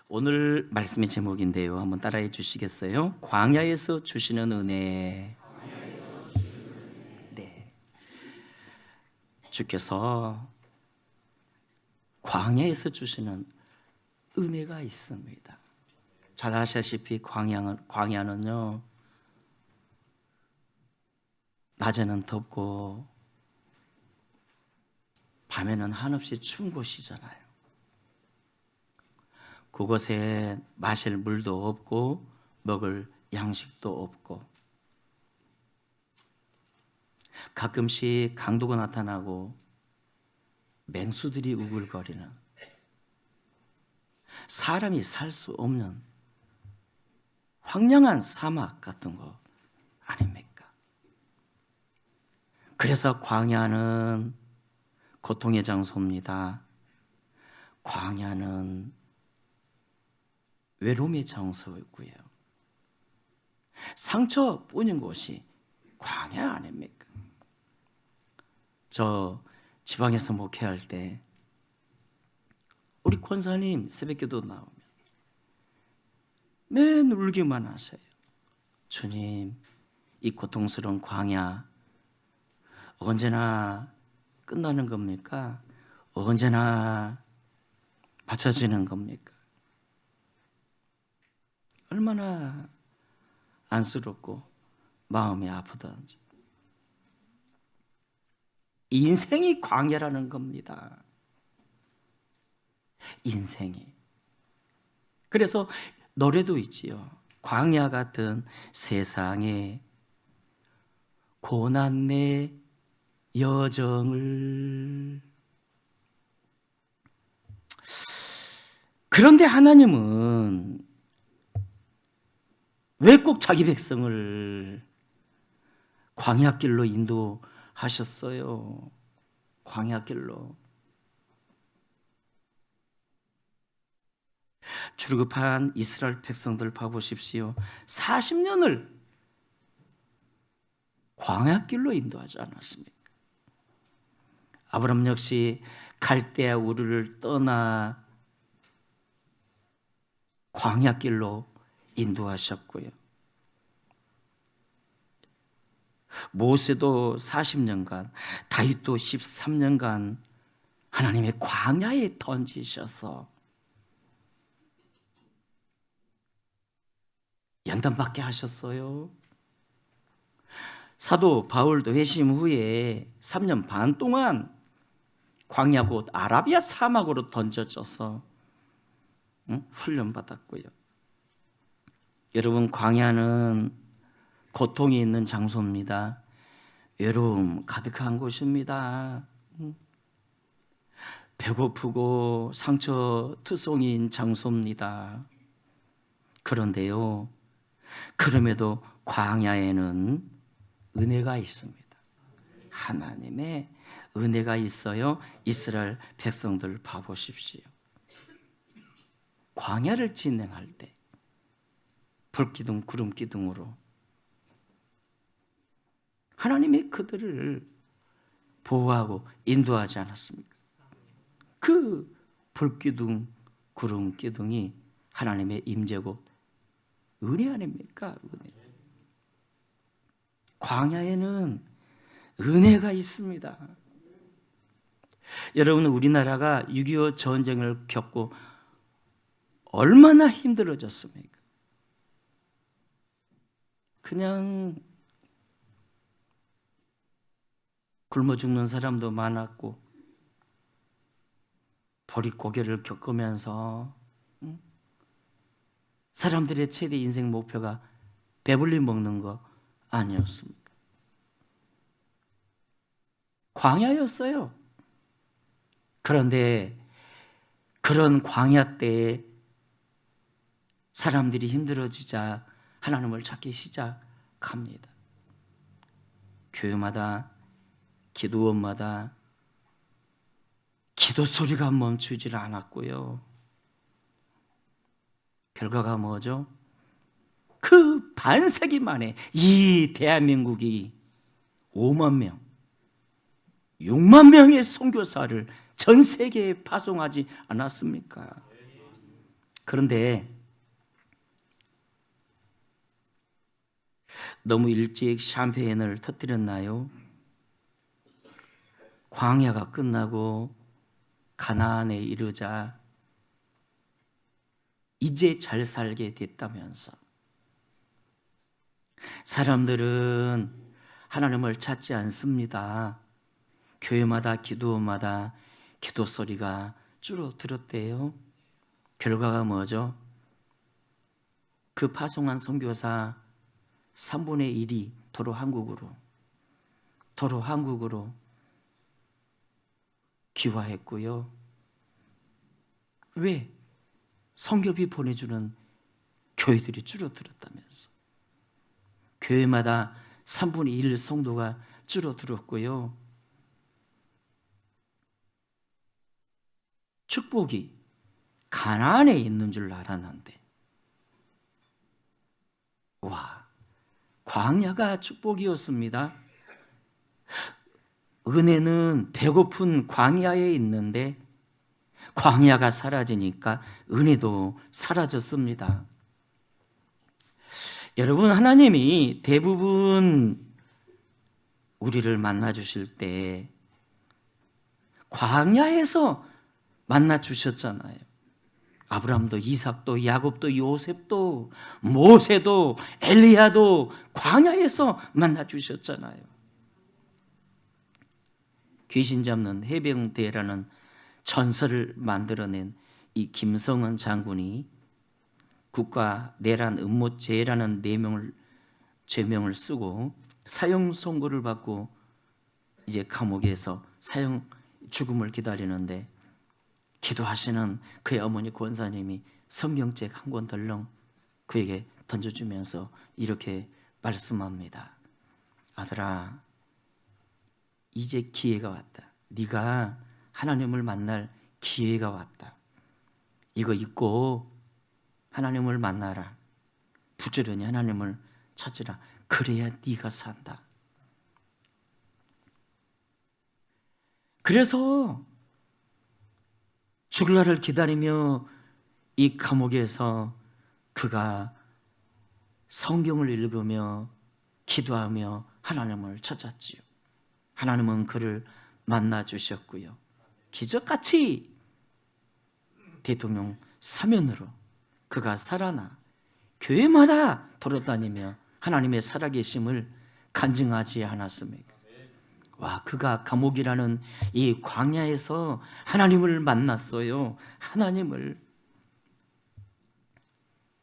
오늘 말씀의 제목인데요. 한번 따라해 주시겠어요? 광야에서 주시는 은혜. 네. 주께서 광야에서 주시는 은혜가 있습니다. 잘 아시다시피 광야는요, 낮에는 덥고 밤에는 한없이 추운 곳이잖아요. 그곳에 마실 물도 없고 먹을 양식도 없고 가끔씩 강도가 나타나고 맹수들이 우글거리는 사람이 살 수 없는 황량한 사막 같은 거 아닙니까? 그래서 광야는 고통의 장소입니다. 광야는 외로움의 장소이고요. 상처뿐인 곳이 광야 아닙니까? 저 지방에서 목회할 때 우리 권사님 새벽기도 나오면 맨 울기만 하세요. 주님, 이 고통스러운 광야 언제나 끝나는 겁니까? 언제나 받쳐지는 겁니까? 얼마나 안쓰럽고 마음이 아프던지. 인생이 광야라는 겁니다. 인생이. 그래서 노래도 있지요. 광야 같은 세상에 고난의 여정을. 그런데 하나님은 왜 꼭 자기 백성을 광야길로 인도하셨어요? 광야길로. 출급한 이스라엘 백성들 봐보십시오. 40년을 광야길로 인도하지 않았습니까? 아브람 역시 갈대아 우르를 떠나 광야길로 인도하셨고요. 모세도 40년간, 다윗도 13년간 하나님의 광야에 던지셔서 연단받게 하셨어요. 사도 바울도 회심 후에 3년 반 동안 광야 곧 아라비아 사막으로 던져져서 훈련받았고요. 여러분, 광야는 고통이 있는 장소입니다. 외로움 가득한 곳입니다. 배고프고 상처투성이인 장소입니다. 그런데요, 그럼에도 광야에는 은혜가 있습니다. 하나님의 은혜가 있어요. 이스라엘 백성들 봐보십시오. 광야를 진행할 때 불기둥, 구름기둥으로 하나님이 그들을 보호하고 인도하지 않았습니까? 그 불기둥, 구름기둥이 하나님의 임재고 은혜 아닙니까? 은혜. 광야에는 은혜가 있습니다. 여러분, 우리나라가 6.25 전쟁을 겪고 얼마나 힘들어졌습니까? 그냥 굶어 죽는 사람도 많았고 보릿고개를 겪으면서 사람들의 최대 인생 목표가 배불리 먹는 거 아니었습니까? 광야였어요. 그런데 그런 광야 때에 사람들이 힘들어지자 하나님을 찾기 시작합니다. 교회마다, 기도원마다 기도 소리가 멈추질 않았고요. 결과가 뭐죠? 그 반세기 만에 이 대한민국이 5만 명, 6만 명의 선교사를 전 세계에 파송하지 않았습니까? 그런데 너무 일찍 샴페인을 터뜨렸나요? 광야가 끝나고 가나안에 이르자 이제 잘 살게 됐다면서 사람들은 하나님을 찾지 않습니다. 교회마다 기도마다 기도 소리가 줄어들었대요. 결과가 뭐죠? 그 파송한 선교사 3분의 1이 도로 한국으로 귀화했고요. 왜? 선교비 보내주는 교회들이 줄어들었다면서. 교회마다 3분의 1 성도가 줄어들었고요. 축복이 가나안에 있는 줄 알았는데, 와, 광야가 축복이었습니다. 은혜는 배고픈 광야에 있는데 광야가 사라지니까 은혜도 사라졌습니다. 여러분, 하나님이 대부분 우리를 만나 주실 때 광야에서 만나 주셨잖아요. 아브라함도 이삭도 야곱도 요셉도 모세도 엘리야도 광야에서 만나 주셨잖아요. 귀신 잡는 해병대라는 전설을 만들어낸 이 김성은 장군이 국가 내란 음모죄라는 죄명을 쓰고 사형 선고를 받고 이제 감옥에서 사형 죽음을 기다리는데, 기도하시는 그의 어머니 권사님이 성경책 한 권 덜렁 그에게 던져주면서 이렇게 말씀합니다. 아들아, 이제 기회가 왔다. 네가 하나님을 만날 기회가 왔다. 이거 잊고 하나님을 만나라. 부지런히 하나님을 찾으라. 그래야 네가 산다. 그래서 죽을 날을 기다리며 이 감옥에서 그가 성경을 읽으며 기도하며 하나님을 찾았지요. 하나님은 그를 만나 주셨고요. 기적같이 대통령 사면으로 그가 살아나 교회마다 돌아다니며 하나님의 살아계심을 간증하지 않았습니까? 와, 그가 감옥이라는 이 광야에서 하나님을 만났어요. 하나님을.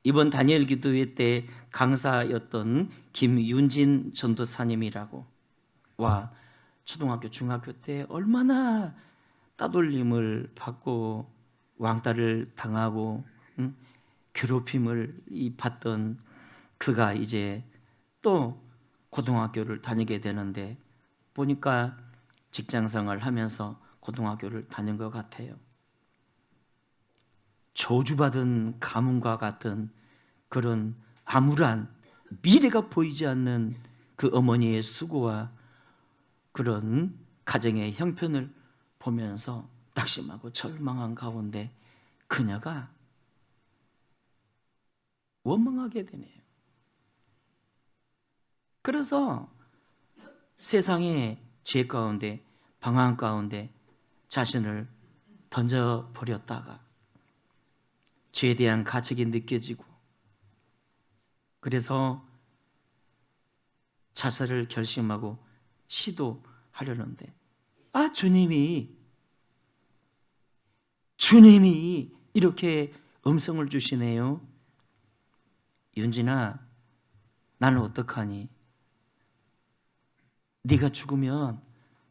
이번 다니엘 기도회 때 강사였던 김윤진 전도사님이라고, 와, 초등학교 중학교 때 얼마나 따돌림을 받고 왕따를 당하고 괴롭힘을 받던 그가 이제 또 고등학교를 다니게 되는데, 보니까 직장생활을 하면서 고등학교를 다닌 것 같아요. 저주받은 가문과 같은 그런 암울한 미래가 보이지 않는 그 어머니의 수고와 그런 가정의 형편을 보면서 낙심하고 절망한 가운데 그녀가 원망하게 되네요. 그래서 세상의 죄 가운데, 방황 가운데 자신을 던져버렸다가 죄에 대한 가책이 느껴지고, 그래서 자살을 결심하고 시도하려는데, 주님이 이렇게 음성을 주시네요. 윤진아, 나는 어떡하니? 네가 죽으면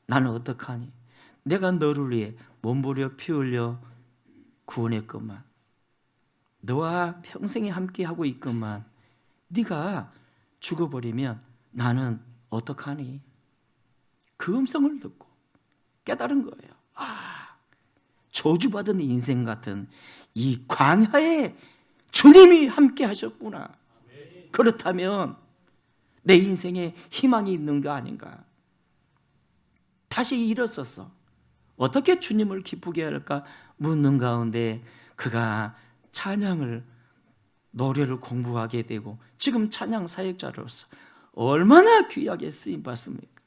나는 어떡하니? 내가 너를 위해 몸부려 피 흘려 구원했건만, 너와 평생에 함께하고 있건만, 네가 죽어버리면 나는 어떡하니? 그 음성을 듣고 깨달은 거예요. 저주받은 인생 같은 이 광야에 주님이 함께 하셨구나. 그렇다면 내 인생에 희망이 있는 거 아닌가? 다시 일어서서 어떻게 주님을 기쁘게 할까 묻는 가운데 그가 찬양을, 노래를 공부하게 되고 지금 찬양 사역자로서 얼마나 귀하게 쓰임 받습니까?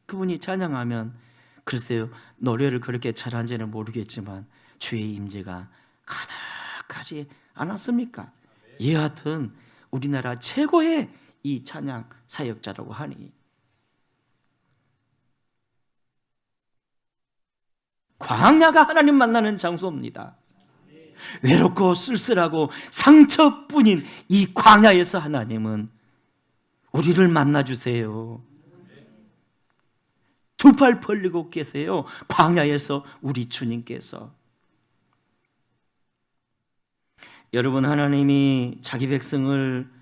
그분이 찬양하면 글쎄요, 노래를 그렇게 잘하는지는 모르겠지만 주의 임재가 가득하지 않았습니까? 여하튼 우리나라 최고의 이 찬양 사역자라고 하니, 광야가 하나님 만나는 장소입니다. 외롭고 쓸쓸하고 상처뿐인 이 광야에서 하나님은 우리를 만나주세요. 두 팔 벌리고 계세요. 광야에서 우리 주님께서. 여러분, 하나님이 자기 백성을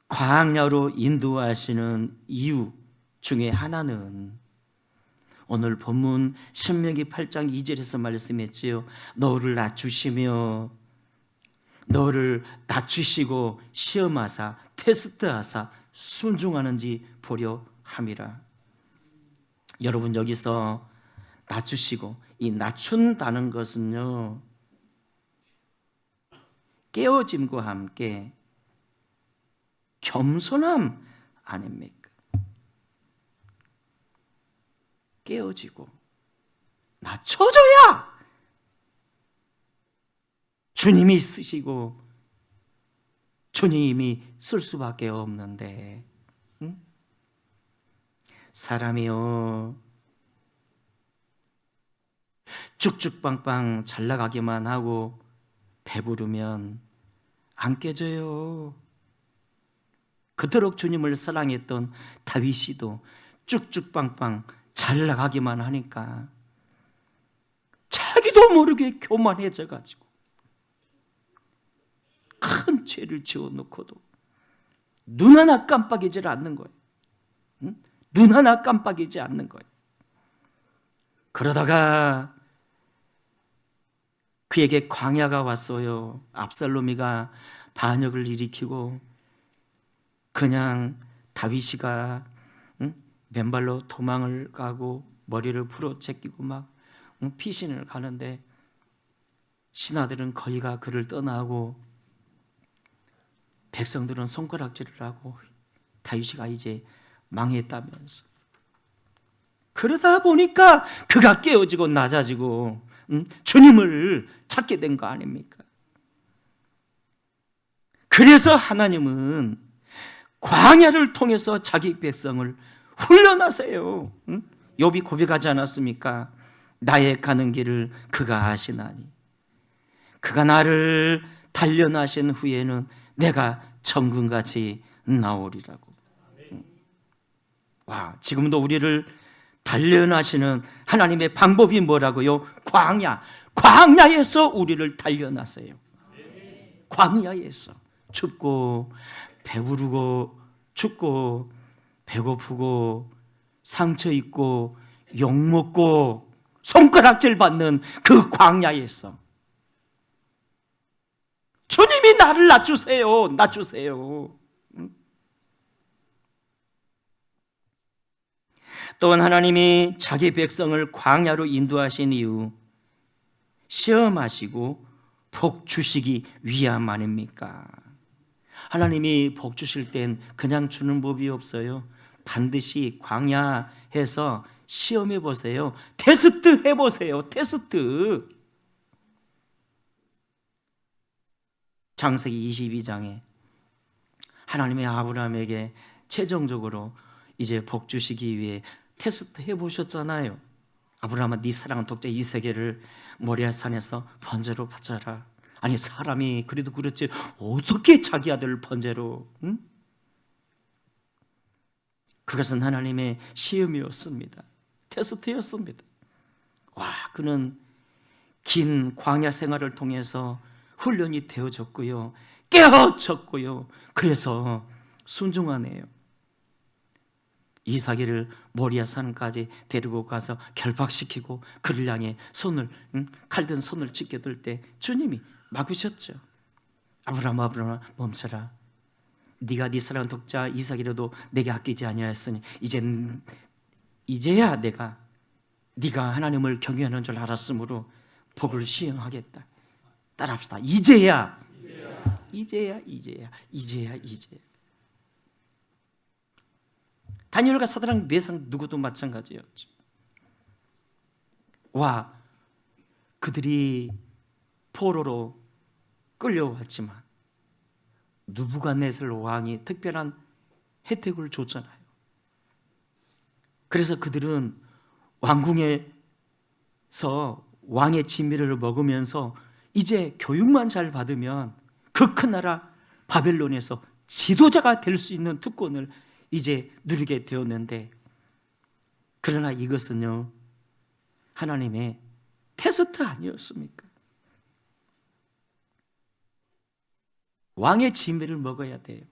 광야로 인도하시는 이유 중에 하나는 오늘 본문 신명기 8장 2절에서 말씀했지요. 너를 낮추시며 너를 낮추시고 시험하사 테스트하사 순종하는지 보려 함이라. 여러분, 여기서 낮추시고, 이 낮춘다는 것은요, 깨어짐과 함께 겸손함 아닙니까? 깨어지고 낮춰져야 주님이 쓰시고 주님이 쓸 수밖에 없는데, 응? 사람이요, 쭉쭉빵빵 잘 나가기만 하고 배부르면 안 깨져요. 그토록 주님을 사랑했던 다윗이도 쭉쭉빵빵 잘 나가기만 하니까 자기도 모르게 교만해져 가지고 큰 죄를 지어놓고도 눈 하나 깜빡이질 않는 거예요. 응? 눈 하나 깜빡이지 않는 거예요. 그러다가 그에게 광야가 왔어요. 압살롬이가 반역을 일으키고 그냥 다윗이가 맨발로 도망을 가고 머리를 풀어제끼고 막 피신을 가는데 신하들은 거의가 그를 떠나고 백성들은 손가락질을 하고 다윗이가 이제 망했다면서. 그러다 보니까 그가 깨어지고 낮아지고 주님을 찾게 된 거 아닙니까? 그래서 하나님은 광야를 통해서 자기 백성을 훈련하세요. 욥이 고백하지 않았습니까? 나의 가는 길을 그가 아시나니 그가 나를 단련하신 후에는 내가 정금같이 나오리라고. 와, 지금도 우리를 단련하시는 하나님의 방법이 뭐라고요? 광야에서 우리를 단련하세요. 광야에서 춥고 배부르고 춥고 배고프고 상처 입고 욕먹고 손가락질 받는 그 광야에서 주님이 나를 낮추세요. 또한 하나님이 자기 백성을 광야로 인도하신 이유, 시험하시고 복 주시기 위함 아닙니까? 하나님이 복 주실 땐 그냥 주는 법이 없어요. 반드시 광야에서 시험해 보세요. 테스트 해보세요. 테스트. 창세기 22장에 하나님이 아브라함에게 최종적으로 이제 복 주시기 위해 테스트 해보셨잖아요. 아브라함아, 네 사랑하는 독자 이세계를 모리아산에서 번제로 바쳐라. 아니, 사람이 그래도 그렇지 어떻게 자기 아들을 번제로? 응? 그것은 하나님의 시험이었습니다. 테스트였습니다. 와, 그는 긴 광야 생활을 통해서 훈련이 되어졌고요, 깨어졌고요. 그래서 순종하네요. 이삭이를 모리아산까지 데리고 가서 결박시키고 그를 향해 칼든 손을 찢겨들 때 주님이 막으셨죠. 아브라함아 멈춰라. 네가 네 사랑하는 독자 이삭이라도 내게 아끼지 아니하였으니 이제야 내가 네가 하나님을 경외하는 줄 알았으므로 복을 시행하겠다. 따라합시다. 이제야. 다니엘과 사드락 메삭 누구도 마찬가지였죠. 그들이 포로로 끌려왔지만 느부갓네살 왕이 특별한 혜택을 줬잖아요. 그래서 그들은 왕궁에서 왕의 진미를 먹으면서 이제 교육만 잘 받으면 그 큰 나라 바벨론에서 지도자가 될 수 있는 특권을 이제 누리게 되었는데, 그러나 이것은요 하나님의 테스트 아니었습니까? 왕의 진미를 먹어야 돼요.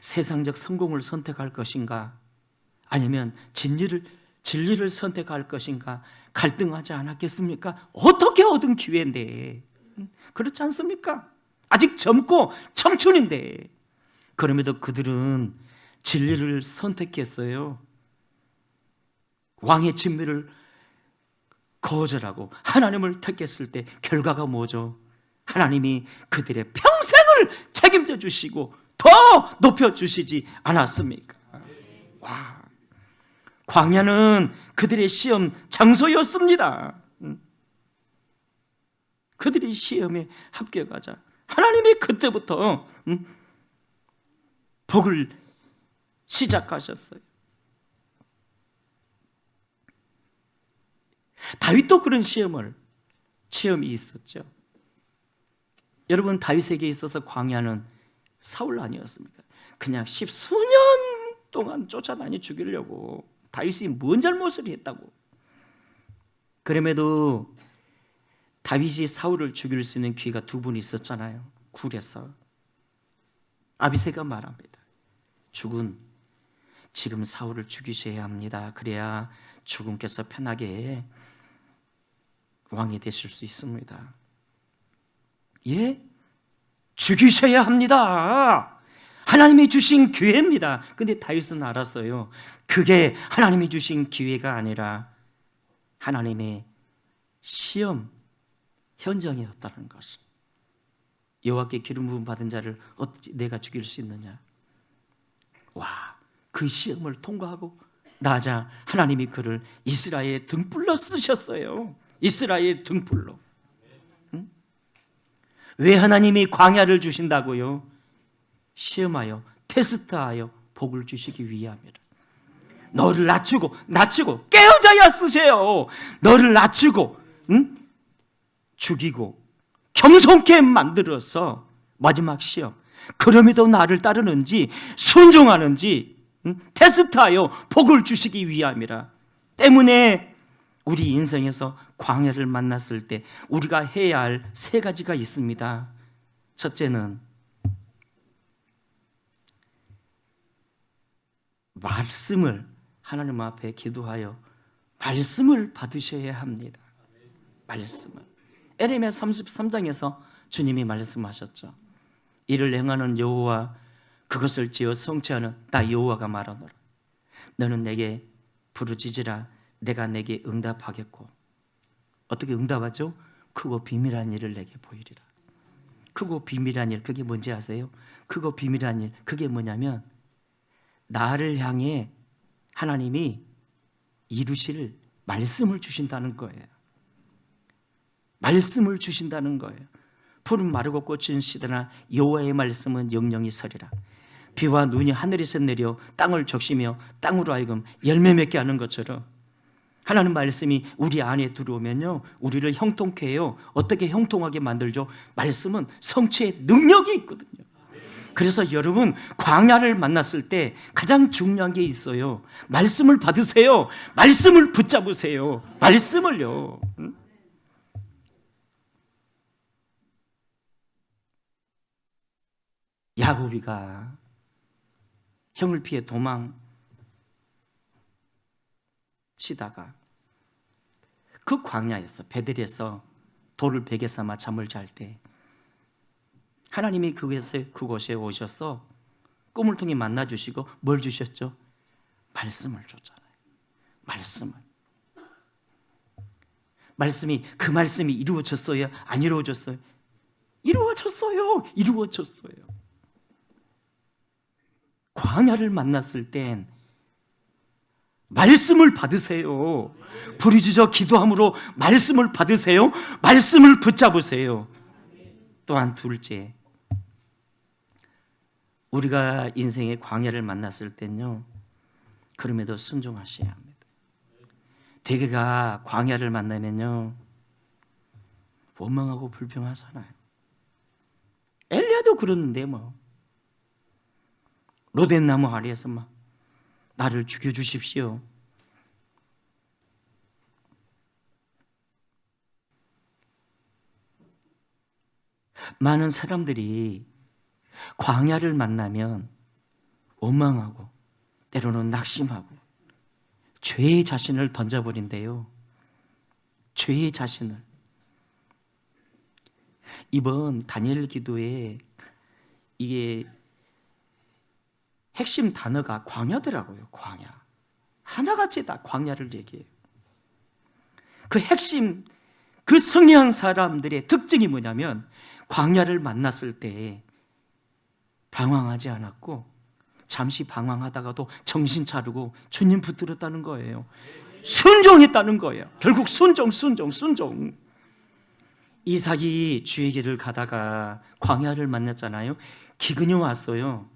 세상적 성공을 선택할 것인가, 아니면 진리를 선택할 것인가 갈등하지 않았겠습니까? 어떻게 얻은 기회인데, 그렇지 않습니까? 아직 젊고 청춘인데. 그럼에도 그들은 진리를 선택했어요. 왕의 진미를 거절하고 하나님을 택했을 때 결과가 뭐죠? 하나님이 그들의 평생을 책임져 주시고 더 높여주시지 않았습니까? 광야는 그들의 시험 장소였습니다. 그들이 시험에 합격하자 하나님이 그때부터 복을 시작하셨어요. 다윗도 그런 시험이 있었죠. 여러분, 다윗에게 있어서 광야는 사울 아니었습니까? 그냥 십수년 동안 쫓아다니 죽이려고. 다윗이 뭔 잘못을 했다고. 그럼에도 다윗이 사울을 죽일 수 있는 기회가 두 번 있었잖아요. 굴에서 아비새가 말합니다. 죽은 지금 사울을 죽이셔야 합니다. 그래야 주군께서 편하게 왕이 되실 수 있습니다. 예? 죽이셔야 합니다. 하나님이 주신 기회입니다. 근데 다윗은 알았어요. 그게 하나님이 주신 기회가 아니라 하나님의 시험 현장이었다는 것을. 여호와께 기름 부음 받은 자를 어찌 내가 죽일 수 있느냐. 그 시험을 통과하고 나자 하나님이 그를 이스라엘의 등불로 쓰셨어요. 이스라엘의 등불로. 왜 하나님이 광야를 주신다고요? 시험하여 테스트하여 복을 주시기 위함이라. 너를 낮추고 깨어져야 쓰세요. 너를 낮추고 죽이고 겸손케 만들어서 마지막 시험, 그럼에도 나를 따르는지 순종하는지 테스트하여 복을 주시기 위함이라. 때문에 우리 인생에서 광야를 만났을 때 우리가 해야 할 세 가지가 있습니다. 첫째는 말씀을 하나님 앞에 기도하여 말씀을 받으셔야 합니다. 말씀을. 에레미야 33장에서 주님이 말씀하셨죠. 이를 행하는 여호와, 그것을 지어 성취하는 나 여호와가 말하노라. 너는 내게 부르짖으라. 내가 내게 응답하겠고. 어떻게 응답하죠? 크고 비밀한 일을 내게 보이리라. 크고 비밀한 일, 그게 뭔지 아세요? 크고 비밀한 일, 그게 뭐냐면 나를 향해 하나님이 이루실 말씀을 주신다는 거예요. 말씀을 주신다는 거예요. 푸른 마르고 꽂힌 시대나 여호와의 말씀은 영영이 서리라. 비와 눈이 하늘에서 내려 땅을 적시며 땅으로 하여금 열매 맺게 하는 것처럼 하나님 말씀이 우리 안에 들어오면요, 우리를 형통케 해요. 어떻게 형통하게 만들죠? 말씀은 성취의 능력이 있거든요. 그래서 여러분, 광야를 만났을 때 가장 중요한 게 있어요. 말씀을 받으세요. 말씀을 붙잡으세요. 말씀을요. 야곱이가 형을 피해 도망치다가 그 광야에서 베델에서 돌을 베개 삼아 잠을 잘 때 하나님이 그곳에 오셔서 꿈을 통해 만나 주시고 뭘 주셨죠? 말씀을 줬잖아요. 말씀을. 그 말씀이 이루어졌어요? 안 이루어졌어요? 이루어졌어요. 이루어졌어요. 광야를 만났을 땐 말씀을 받으세요. 부르짖어 기도함으로 말씀을 받으세요. 말씀을 붙잡으세요. 또한 둘째, 우리가 인생의 광야를 만났을 땐요, 그럼에도 순종하셔야 합니다. 대개가 광야를 만나면요, 원망하고 불평하잖아요. 엘리야도 그러는데 뭐 로덴나무 아래에서 막 나를 죽여주십시오. 많은 사람들이 광야를 만나면 원망하고 때로는 낙심하고 죄의 자신을 던져버린대요. 죄의 자신을. 이번 다니엘 기도에 이게 핵심 단어가 광야더라고요. 광야. 하나같이 다 광야를 얘기해요. 그 핵심, 그 승리한 사람들의 특징이 뭐냐면 광야를 만났을 때 방황하지 않았고 잠시 방황하다가도 정신 차리고 주님 붙들었다는 거예요. 순종했다는 거예요. 결국 순종. 이삭이 주의 길을 가다가 광야를 만났잖아요. 기근이 왔어요.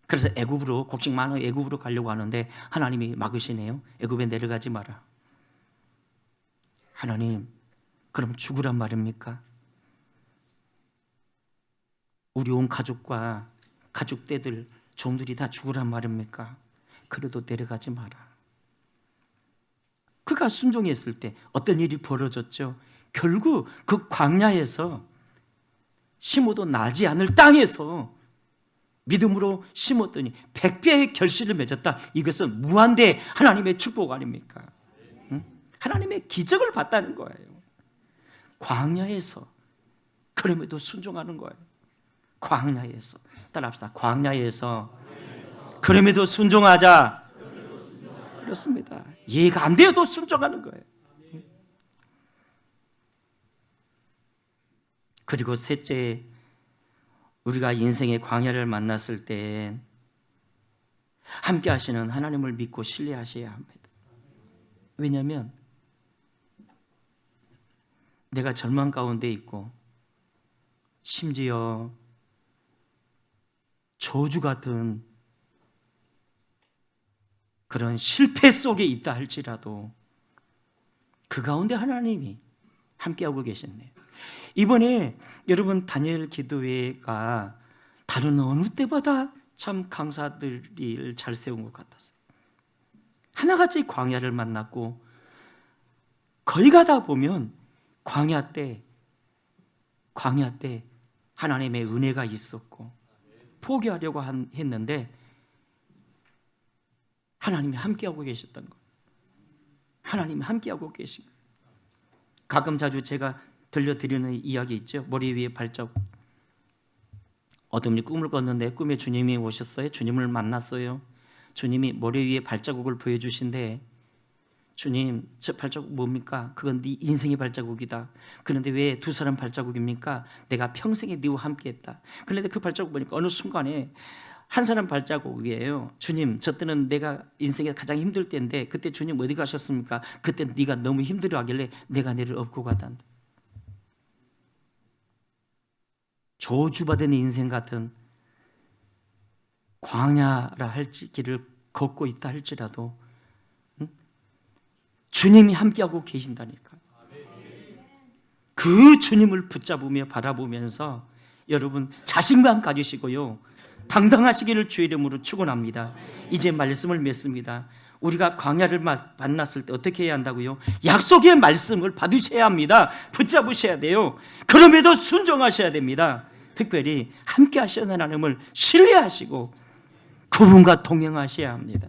그래서 애굽으로, 곡식 많은 애굽으로 가려고 하는데 하나님이 막으시네요. 애굽에 내려가지 마라. 하나님, 그럼 죽으란 말입니까? 우리 온 가족과 가족대들, 종들이 다 죽으란 말입니까? 그래도 내려가지 마라. 그가 순종했을 때 어떤 일이 벌어졌죠? 결국 그 광야에서 심어도 나지 않을 땅에서 믿음으로 심었더니 100배의 결실을 맺었다. 이것은 무한대 하나님의 축복 아닙니까? 응? 하나님의 기적을 봤다는 거예요. 광야에서. 그럼에도 순종하는 거예요. 광야에서. 따라합시다. 광야에서. 그럼에도 순종하자. 그렇습니다. 이해가 안 돼도 순종하는 거예요. 그리고 셋째, 우리가 인생의 광야를 만났을 때 함께 하시는 하나님을 믿고 신뢰하셔야 합니다. 왜냐하면 내가 절망 가운데 있고 심지어 저주 같은 그런 실패 속에 있다 할지라도 그 가운데 하나님이 함께하고 계셨네요. 이번에 여러분 다니엘 기도회가 다른 어느 때보다 참 강사들을 잘 세운 것 같았어요. 하나같이 광야를 만났고 거기 가다 보면 광야 때 하나님의 은혜가 있었고 포기하려고 했는데 하나님이 함께하고 계셨던 거예요. 하나님이 함께하고 계신 거예요. 가끔 자주 제가 들려드리는 이야기 있죠. 머리 위에 발자국. 어떤 분이 꿈을 꿨는데 꿈에 주님이 오셨어요. 주님을 만났어요. 주님이 머리 위에 발자국을 보여주신데 주님, 저 발자국 뭡니까? 그건 네 인생의 발자국이다. 그런데 왜 두 사람 발자국입니까? 내가 평생에 네와 함께했다. 그런데 그 발자국 보니까 어느 순간에 한 사람 발자국이에요. 주님, 저 때는 내가 인생에 가장 힘들 때인데 그때 주님 어디 가셨습니까? 그때 네가 너무 힘들어하길래 내가 너를 업고 가단다. 저주받은 인생 같은 광야라 할 길을 걷고 있다 할지라도 주님이 함께하고 계신다니까. 그 주님을 붙잡으며 바라보면서 여러분 자신감 가지시고요, 당당하시기를 주의 이름으로 축원합니다. 이제 말씀을 맺습니다. 우리가 광야를 만났을 때 어떻게 해야 한다고요? 약속의 말씀을 받으셔야 합니다. 붙잡으셔야 돼요. 그럼에도 순종하셔야 됩니다. 특별히 함께 하시는 하나님을 신뢰하시고 그분과 동행하셔야 합니다.